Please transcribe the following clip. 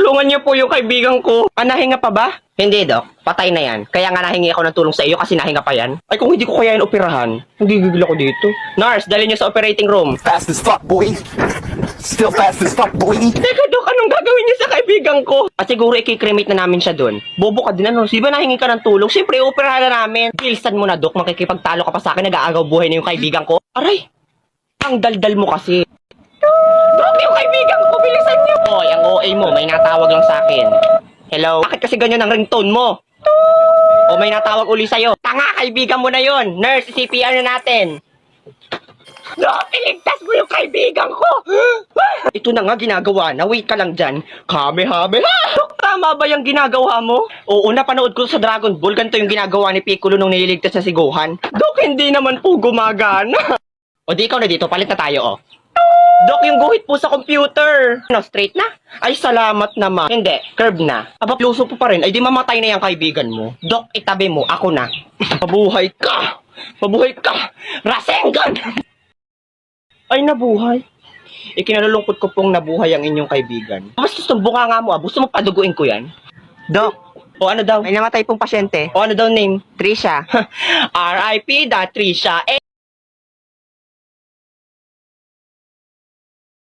tulungan niyo po yung kaibigan ko. Nahinga pa ba? Hindi, Dok. Patay na yan. Kaya nga nahingi ako ng tulong sa iyo kasi nahinga pa yan. Ay, kung hindi ko kaya yan operahan, hindi gigil ako dito. Nurse, dali niyo sa operating room. Fast as fuck, boy. Still fast as fuck, boy. Teka, Dok, anong gagawin niyo sa kaibigan ko? At siguro i-cremate na namin siya doon. Bobo ka din, ano? Di ba nahingi ka ng tulong? Siyempre, operahan na namin. Pilsan mo na, Dok. Makikipagtalo ka pa sa akin. Nag-aagaw buhay na yung kaibigan ko. Aray! Ang daldal mo kasi. Dok, yung kaibigan ko, bilisan niyo. Hoy, ang OA mo, may natawag lang sa akin. Hello? Bakit kasi ganyan ang ringtone mo? O may natawag uli sa'yo. Tanga, kaibigan mo na yon. Nurse, CPR na natin. Dok, iligtas mo yung kaibigan ko. Ito na nga ginagawa na. Wait ka lang dyan. Kamehameha! Dok, tama ba yung ginagawa mo? Oo, napanood ko sa Dragon Ball. Ganito yung ginagawa ni Piccolo nung nililigtas sa si Gohan. Dok, hindi naman po gumagana. O di ikaw na dito, palit na tayo, oh. Dok, yung guhit po sa computer. Ano, straight na? Ay, salamat naman. Hindi, curve na. Aba, luso po pa rin. Ay, di mamatay na yung kaibigan mo. Dok, itabi mo. Ako na. Mabuhay ka! Mabuhay ka! Rasengan! Ay, nabuhay. Ikinalulungkot ko pong nabuhay ang inyong kaibigan. Mas gusto bunga nga mo, ah. Gusto mo paduguin ko yan? Dok, o ano daw? May namatay pong pasyente. O ano daw name? Trisha. R.I.P. da Trisha.